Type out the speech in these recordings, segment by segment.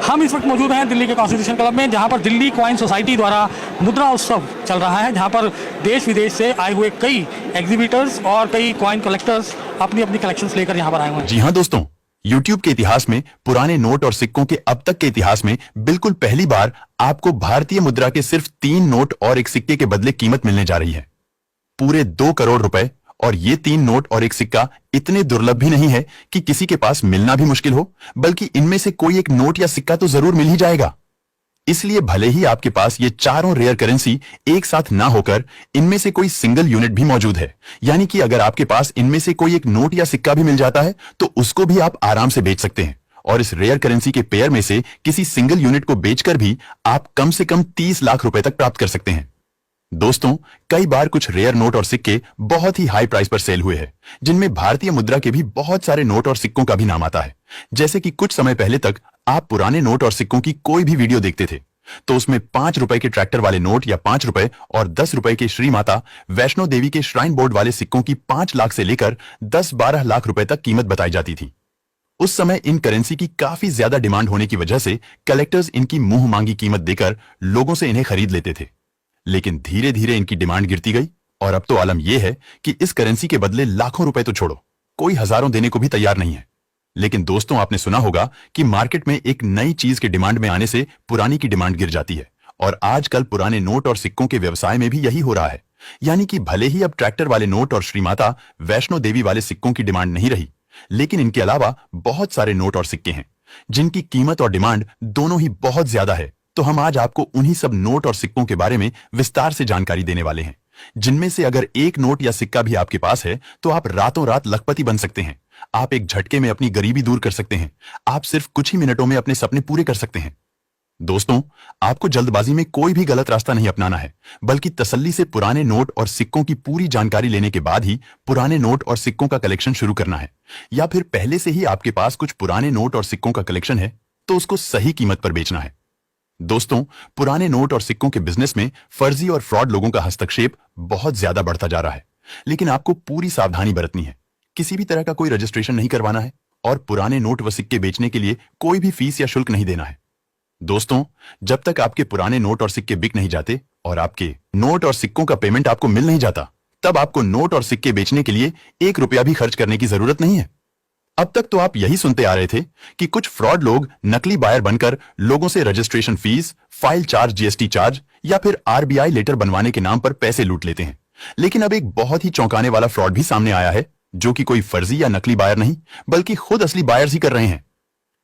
हम इस वक्त मौजूद हैं दिल्ली के कॉन्स्टिट्यूशन क्लब में, जहां पर दिल्ली कॉइन सोसाइटी द्वारा मुद्रा उत्सव चल रहा है, जहां पर देश विदेश से आए हुए कई एग्जीबिटर्स और कई कॉइन कलेक्टर्स अपनी अपनी कलेक्शंस लेकर यहां पर आए हुए हैं। जी हाँ दोस्तों, YouTube के इतिहास में पुराने नोट और सिक्कों के अब तक के इतिहास में बिल्कुल पहली बार आपको भारतीय मुद्रा के सिर्फ 3 नोट और एक सिक्के के बदले कीमत मिलने जा रही है पूरे 2 करोड़ रुपए। और ये 3 नोट और एक सिक्का इतने दुर्लभ भी नहीं है कि किसी के पास मिलना भी मुश्किल हो, बल्कि इनमें से कोई एक नोट या सिक्का तो जरूर मिल ही जाएगा। इसलिए भले ही आपके पास ये चारों रेयर करेंसी एक साथ ना होकर इनमें से कोई सिंगल यूनिट भी मौजूद है, यानी कि अगर आपके पास इनमें से कोई एक नोट या सिक्का भी मिल जाता है तो उसको भी आप आराम से बेच सकते हैं। और इस रेयर करेंसी के पेयर में से किसी सिंगल यूनिट को बेचकर भी आप कम से कम 30 लाख रुपए तक प्राप्त कर सकते हैं। दोस्तों, कई बार कुछ रेयर नोट और सिक्के बहुत ही हाई प्राइस पर सेल हुए हैं, जिनमें भारतीय मुद्रा के भी बहुत सारे नोट और सिक्कों का भी नाम आता है। जैसे कि कुछ समय पहले तक आप पुराने नोट और सिक्कों की कोई भी वीडियो देखते थे तो उसमें 5 रुपए के ट्रैक्टर वाले नोट या 5 रुपए और 10 रुपए के श्री माता वैष्णो देवी के श्राइन बोर्ड वाले सिक्कों की 5 लाख से लेकर 10-12 लाख रुपए तक कीमत बताई जाती थी। उस समय इन करेंसी की काफी ज्यादा डिमांड होने की वजह से कलेक्टर्स इनकी मुंह मांगी कीमत देकर लोगों से इन्हें खरीद लेते थे। लेकिन धीरे धीरे इनकी डिमांड गिरती गई और अब तो आलम यह है कि इस करेंसी के बदले लाखों रुपए तो छोड़ो, कोई हजारों देने को भी तैयार नहीं है। लेकिन दोस्तों, आपने सुना होगा कि मार्केट में एक नई चीज के डिमांड में आने से पुरानी की डिमांड गिर जाती है, और आजकल पुराने नोट और सिक्कों के व्यवसाय में भी यही हो रहा है। यानी कि भले ही अब ट्रैक्टर वाले नोट और श्रीमाता वैष्णो देवी वाले सिक्कों की डिमांड नहीं रही, लेकिन इनके अलावा बहुत सारे नोट और सिक्के हैं जिनकी कीमत और डिमांड दोनों ही बहुत ज्यादा है। तो हम आज आपको उन्हीं सब नोट और सिक्कों के बारे में विस्तार से जानकारी देने वाले हैं, जिनमें से अगर एक नोट या सिक्का भी आपके पास है तो आप रातों रात लखपति बन सकते हैं। आप एक झटके में अपनी गरीबी दूर कर सकते हैं। आप सिर्फ कुछ ही मिनटों में अपने सपने पूरे कर सकते हैं। दोस्तों, आपको जल्दबाजी में कोई भी गलत रास्ता नहीं अपनाना है, बल्कि तसल्ली से पुराने नोट और सिक्कों की पूरी जानकारी लेने के बाद ही पुराने नोट और सिक्कों का कलेक्शन शुरू करना है। या फिर पहले से ही आपके पास कुछ पुराने नोट और सिक्कों का कलेक्शन है तो उसको सही कीमत पर बेचना है। दोस्तों, पुराने नोट और सिक्कों के बिजनेस में फर्जी और फ्रॉड लोगों का हस्तक्षेप बहुत ज्यादा बढ़ता जा रहा है, लेकिन आपको पूरी सावधानी बरतनी है। किसी भी तरह का कोई रजिस्ट्रेशन नहीं करवाना है और पुराने नोट व सिक्के बेचने के लिए कोई भी फीस या शुल्क नहीं देना है। दोस्तों, जब तक आपके पुराने नोट और सिक्के बिक नहीं जाते और आपके नोट और सिक्कों का पेमेंट आपको मिल नहीं जाता, तब आपको नोट और सिक्के बेचने के लिए 1 रुपया भी खर्च करने की जरूरत नहीं है। अब तक तो आप यही सुनते आ रहे थे कि कुछ फ्रॉड लोग नकली बायर बनकर लोगों से registration fees, file charge, GST charge या फिर आरबीआई लेटर बनवाने के नाम पर पैसे लूट लेते हैं। लेकिन अब एक बहुत ही चौंकाने वाला फ्रॉड भी सामने आया है, जो कि कोई फर्जी या नकली बायर नहीं, बल्कि खुद असली बायर्स ही कर रहे हैं।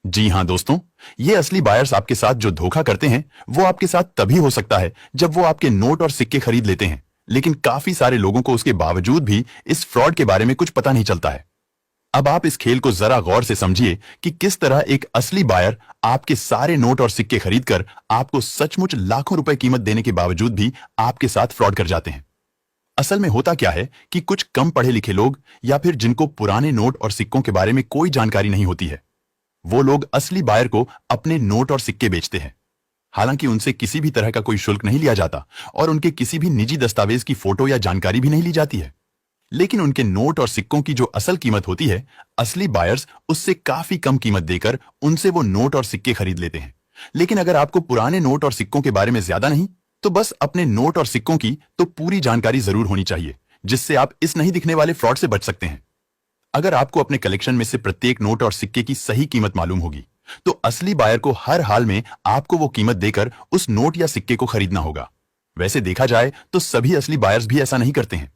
जी हां दोस्तों, ये असली बायर्स आपके साथ जो धोखा करते हैं वो आपके साथ तभी हो सकता है जब वो आपके नोट और सिक्के खरीद लेते हैं, लेकिन काफी सारे लोगों को उसके बावजूद भी इस फ्रॉड के बारे में कुछ पता नहीं चलता है। अब आप इस खेल को जरा गौर से समझिए कि किस तरह एक असली बायर आपके सारे नोट और सिक्के खरीदकर आपको सचमुच लाखों रुपए कीमत देने के बावजूद भी आपके साथ फ्रॉड कर जाते हैं। असल में होता क्या है कि कुछ कम पढ़े लिखे लोग या फिर जिनको पुराने नोट और सिक्कों के बारे में कोई जानकारी नहीं होती है, वो लोग असली बायर को अपने नोट और सिक्के बेचते हैं। हालांकि उनसे किसी भी तरह का कोई शुल्क नहीं लिया जाता और उनके किसी भी निजी दस्तावेज की फोटो या जानकारी भी नहीं ली जाती है, लेकिन उनके नोट और सिक्कों की जो असल कीमत होती है, असली बायर्स उससे काफी कम कीमत देकर उनसे वो नोट और सिक्के खरीद लेते हैं। लेकिन अगर आपको पुराने नोट और सिक्कों के बारे में ज्यादा नहीं तो बस अपने नोट और सिक्कों की तो पूरी जानकारी जरूर होनी चाहिए, जिससे आप इस नहीं दिखने वाले फ्रॉड से बच सकते हैं। अगर आपको अपने कलेक्शन में से प्रत्येक नोट और सिक्के की सही कीमत मालूम होगी तो असली बायर को हर हाल में आपको वो कीमत देकर उस नोट या सिक्के को खरीदना होगा। वैसे देखा जाए तो सभी असली बायर्स भी ऐसा नहीं करते हैं,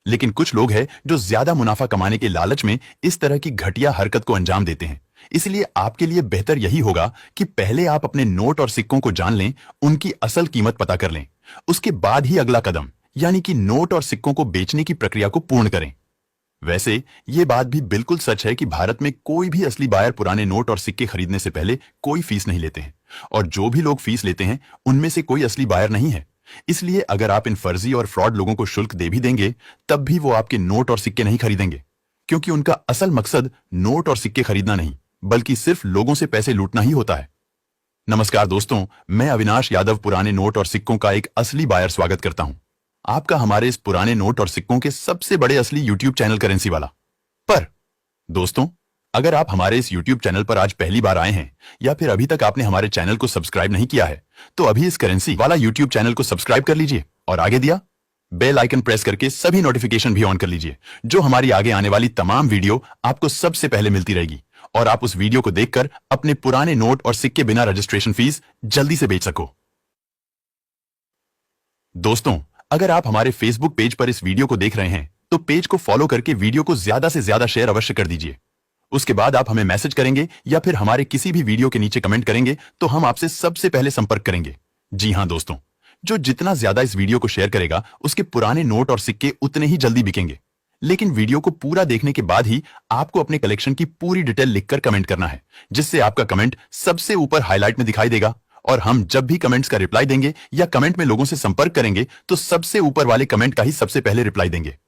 लेकिन कुछ लोग हैं जो ज्यादा मुनाफा कमाने के लालच में इस तरह की घटिया हरकत को अंजाम देते हैं। इसलिए आपके लिए बेहतर यही होगा कि पहले आप अपने नोट और सिक्कों को जान लें, उनकी असल कीमत पता कर लें, उसके बाद ही अगला कदम यानी कि नोट और सिक्कों को बेचने की प्रक्रिया को पूर्ण करें। वैसे ये बात भी बिल्कुल सच है कि भारत में कोई भी असली बायर पुराने नोट और सिक्के खरीदने से पहले कोई फीस नहीं लेते हैं, और जो भी लोग फीस लेते हैं उनमें से कोई असली बायर नहीं है। इसलिए अगर आप इन फर्जी और फ्रॉड लोगों को शुल्क दे भी देंगे तब भी वो आपके नोट और सिक्के नहीं खरीदेंगे, क्योंकि उनका असल मकसद नोट और सिक्के खरीदना नहीं बल्कि सिर्फ लोगों से पैसे लूटना ही होता है। नमस्कार दोस्तों, मैं अविनाश यादव पुराने नोट और सिक्कों का एक असली बायर स्वागत करता हूं आपका हमारे इस पुराने नोट और सिक्कों के सबसे बड़े असली यूट्यूब चैनल करेंसी वाला पर। दोस्तों, अगर आप हमारे इस YouTube चैनल पर आज पहली बार आए हैं या फिर अभी तक आपने हमारे चैनल को सब्सक्राइब नहीं किया है, तो अभी इस करेंसी वाला YouTube चैनल को सब्सक्राइब कर लीजिए और आगे दिया बेल आइकन प्रेस करके सभी नोटिफिकेशन भी ऑन कर लीजिए, जो हमारी आगे आने वाली तमाम वीडियो आपको सबसे पहले मिलती रहेगी और आप उस वीडियो को देखकर अपने पुराने नोट और सिक्के बिना रजिस्ट्रेशन फीस जल्दी से बेच सको। दोस्तों, अगर आप हमारे फेसबुक पेज पर इस वीडियो को देख रहे हैं तो पेज को फॉलो करके वीडियो को ज्यादा से ज्यादा शेयर अवश्य कर दीजिए। उसके बाद आप हमें मैसेज करेंगे या फिर हमारे किसी भी वीडियो के नीचे कमेंट करेंगे तो हम आपसे सबसे पहले संपर्क करेंगे। जी हां दोस्तों, जो जितना ज्यादा इस वीडियो को शेयर करेगा उसके पुराने नोट और सिक्के उतने ही जल्दी बिकेंगे। लेकिन वीडियो को पूरा देखने के बाद ही आपको अपने कलेक्शन की पूरी डिटेल लिखकर कमेंट करना है, जिससे आपका कमेंट सबसे ऊपर हाईलाइट में दिखाई देगा और हम जब भी कमेंट्स का रिप्लाई देंगे या कमेंट में लोगों से संपर्क करेंगे तो सबसे ऊपर वाले कमेंट का ही सबसे पहले रिप्लाई देंगे।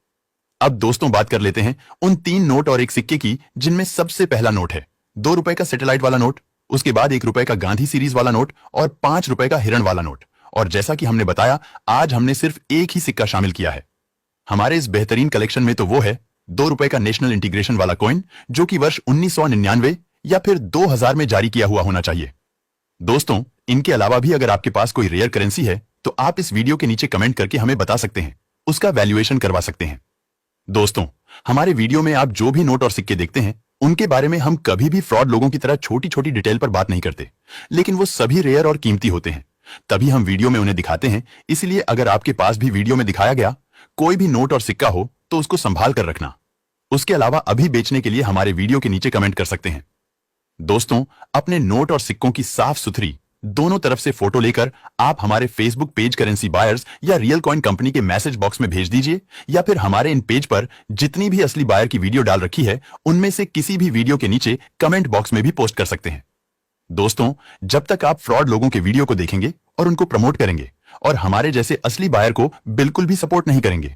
अब दोस्तों, बात कर लेते हैं उन 3 नोट और एक सिक्के की जिनमें सबसे पहला नोट है 2 रुपए का सैटेलाइट वाला नोट, उसके बाद 1 रुपए का गांधी सीरीज वाला नोट और 5 रुपए का हिरण वाला नोट। और जैसा कि हमने बताया, आज हमने सिर्फ एक ही सिक्का शामिल किया है। हमारे इस बेहतरीन कलेक्शन में तो वो है 2 रुपए का नेशनल इंटीग्रेशन वाला कॉइन, जो कि वर्ष 1999 या फिर 2000 में जारी किया हुआ होना चाहिए। दोस्तों, इनके अलावा भी अगर आपके पास कोई रेयर करेंसी है तो आप इस वीडियो के नीचे कमेंट करके हमें बता सकते हैं, उसका वैल्यूएशन करवा सकते हैं। दोस्तों, हमारे वीडियो में आप जो भी नोट और सिक्के देखते हैं उनके बारे में हम कभी भी फ्रॉड लोगों की तरह छोटी छोटी डिटेल पर बात नहीं करते, लेकिन वो सभी रेयर और कीमती होते हैं, तभी हम वीडियो में उन्हें दिखाते हैं। इसलिए अगर आपके पास भी वीडियो में दिखाया गया कोई भी नोट और सिक्का हो तो उसको संभाल कर रखना। उसके अलावा अभी बेचने के लिए हमारे वीडियो के नीचे कमेंट कर सकते हैं। दोस्तों, अपने नोट और सिक्कों की साफ सुथरी दोनों तरफ से फोटो लेकर आप हमारे फेसबुक पेज करेंसी बायर्स या रियल कॉइन कंपनी के मैसेज बॉक्स में भेज दीजिए, या फिर हमारे इन पेज पर जितनी भी असली बायर की वीडियो डाल रखी है उनमें से किसी भी वीडियो के नीचे कमेंट बॉक्स में भी पोस्ट कर सकते हैं। दोस्तों, जब तक आप फ्रॉड लोगों के वीडियो को देखेंगे और उनको प्रमोट करेंगे और हमारे जैसे असली बायर को बिल्कुल भी सपोर्ट नहीं करेंगे,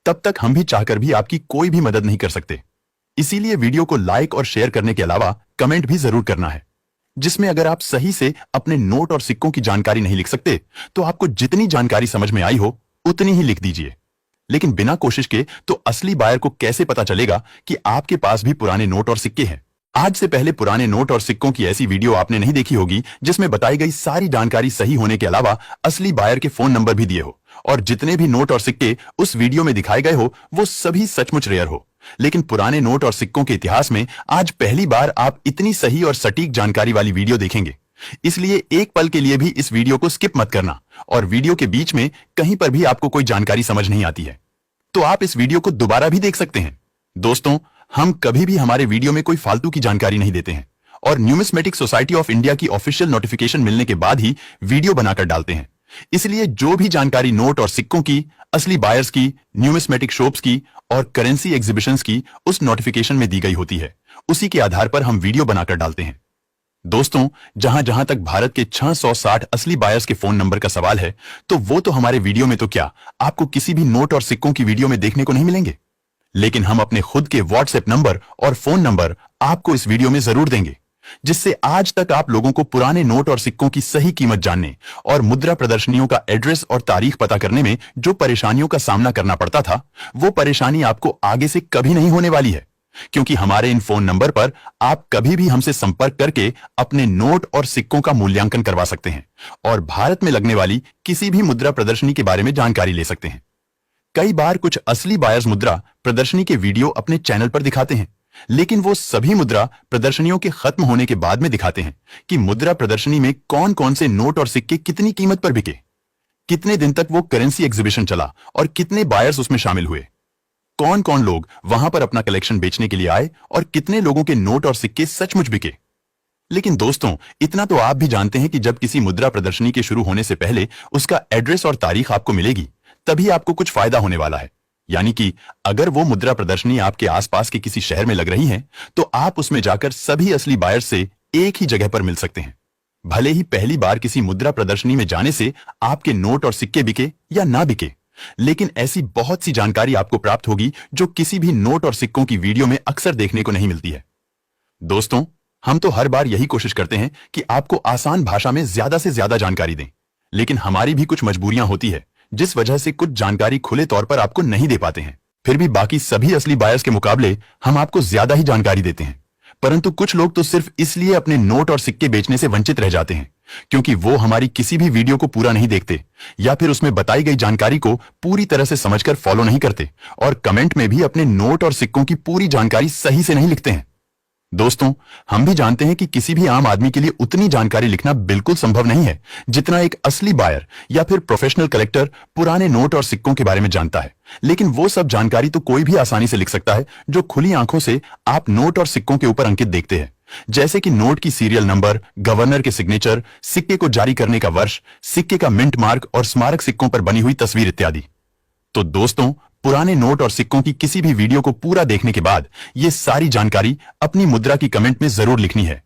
तब तक हम भी चाहकर भी आपकी कोई भी मदद नहीं कर सकते। इसीलिए वीडियो को लाइक और शेयर करने के अलावा कमेंट भी जरूर करना है, जिसमें अगर आप सही से अपने नोट और सिक्कों की जानकारी नहीं लिख सकते तो आपको जितनी जानकारी समझ में आई हो उतनी ही लिख दीजिए। लेकिन बिना कोशिश के तो असली बायर को कैसे पता चलेगा कि आपके पास भी पुराने नोट और सिक्के हैं। आज से पहले पुराने नोट और सिक्कों की ऐसी वीडियो आपने नहीं देखी होगी जिसमें बताई गई सारी जानकारी सही होने के अलावा असली बायर के फोन नंबर भी दिए हो, और जितने भी नोट और सिक्के उस वीडियो में दिखाए गए हो वो सभी सचमुच रेयर हो। लेकिन पुराने नोट और सिक्कों के इतिहास में आज पहली बार आप इतनी सही और सटीक जानकारी वाली वीडियो देखेंगे। इसलिए एक पल के लिए भी इस वीडियो को स्किप मत करना, और वीडियो के बीच में कहीं पर भी आपको कोई जानकारी समझ नहीं आती है तो आप इस वीडियो को दोबारा भी देख सकते हैं। दोस्तों, हम कभी भी हमारे वीडियो में कोई फालतू की जानकारी नहीं देते हैं और न्यूमिस्मेटिक सोसाइटी ऑफ इंडिया की ऑफिशियल नोटिफिकेशन मिलने के बाद ही वीडियो बनाकर डालते हैं। इसलिए जो भी जानकारी नोट और सिक्कों की, असली बायर्स की, न्यूमिस्मेटिक शॉप्स की और करेंसी एग्जीबिशंस की उस नोटिफिकेशन में दी गई होती है, उसी के आधार पर हम वीडियो बनाकर डालते हैं। दोस्तों, जहां जहां तक भारत के 660 असली बायर्स के फोन नंबर का सवाल है, तो वो तो हमारे वीडियो में तो क्या आपको किसी भी नोट और सिक्कों की वीडियो में देखने को नहीं मिलेंगे, लेकिन हम अपने खुद के व्हाट्सएप नंबर और फोन नंबर आपको इस वीडियो में जरूर देंगे, जिससे आज तक आप लोगों को पुराने नोट और सिक्कों की सही कीमत जानने और मुद्रा प्रदर्शनियों का एड्रेस और तारीख पता करने में जो परेशानियों का सामना करना पड़ता था, वो परेशानी आपको आगे से कभी नहीं होने वाली है, क्योंकि हमारे इन फोन नंबर पर आप कभी भी हमसे संपर्क करके अपने नोट और सिक्कों का मूल्यांकन करवा सकते हैं और भारत में लगने वाली किसी भी मुद्रा प्रदर्शनी के बारे में जानकारी ले सकते हैं। कई बार कुछ असली बायर्स मुद्रा प्रदर्शनी के वीडियो अपने चैनल पर दिखाते हैं, लेकिन वो सभी मुद्रा प्रदर्शनियों के खत्म होने के बाद में दिखाते हैं कि मुद्रा प्रदर्शनी में कौन कौन से नोट और सिक्के कितनी कीमत पर बिके, कितने दिन तक वो करेंसी एग्जीबिशन चला और कितने बायर्स उसमें शामिल हुए, कौन कौन लोग वहां पर अपना कलेक्शन बेचने के लिए आए और कितने लोगों के नोट और सिक्के सचमुच बिके। लेकिन दोस्तों, इतना तो आप भी जानते हैं कि जब किसी मुद्रा प्रदर्शनी के शुरू होने से पहले उसका एड्रेस और तारीख आपको मिलेगी, तभी आपको कुछ फायदा होने वाला है। यानी कि अगर वो मुद्रा प्रदर्शनी आपके आसपास के किसी शहर में लग रही है तो आप उसमें जाकर सभी असली बायर से एक ही जगह पर मिल सकते हैं। भले ही पहली बार किसी मुद्रा प्रदर्शनी में जाने से आपके नोट और सिक्के बिके या ना बिके, लेकिन ऐसी बहुत सी जानकारी आपको प्राप्त होगी जो किसी भी नोट और सिक्कों की वीडियो में अक्सर देखने को नहीं मिलती है। दोस्तों, हम तो हर बार यही कोशिश करते हैं कि आपको आसान भाषा में ज्यादा से ज्यादा जानकारी दें, लेकिन हमारी भी कुछ मजबूरियां होती है जिस वजह से कुछ जानकारी खुले तौर पर आपको नहीं दे पाते हैं। फिर भी बाकी सभी असली बायर्स के मुकाबले हम आपको ज्यादा ही जानकारी देते हैं। परंतु कुछ लोग तो सिर्फ इसलिए अपने नोट और सिक्के बेचने से वंचित रह जाते हैं क्योंकि वो हमारी किसी भी वीडियो को पूरा नहीं देखते या फिर उसमें बताई गई जानकारी को पूरी तरह से समझकर फॉलो नहीं करते और कमेंट में भी अपने नोट और सिक्कों की पूरी जानकारी सही से नहीं लिखते हैं। दोस्तों, हम भी जानते हैं कि किसी भी आम आदमी के लिए उतनी जानकारी लिखना बिल्कुल संभव नहीं है जितना एक असली बायर या फिर प्रोफेशनल कलेक्टर पुराने नोट और सिक्कों के बारे में जानता है। लेकिन वो सब जानकारी तो कोई भी आसानी से लिख सकता है जो खुली आंखों से आप नोट और सिक्कों के ऊपर अंकित देखते हैं, जैसे कि नोट की सीरियल नंबर, गवर्नर के सिग्नेचर, सिक्के को जारी करने का वर्ष, सिक्के का मिंट मार्क और स्मारक सिक्कों पर बनी हुई तस्वीर इत्यादि। तो दोस्तों, पुराने नोट और सिक्कों की किसी भी वीडियो को पूरा देखने के बाद ये सारी जानकारी अपनी मुद्रा की कमेंट में जरूर लिखनी है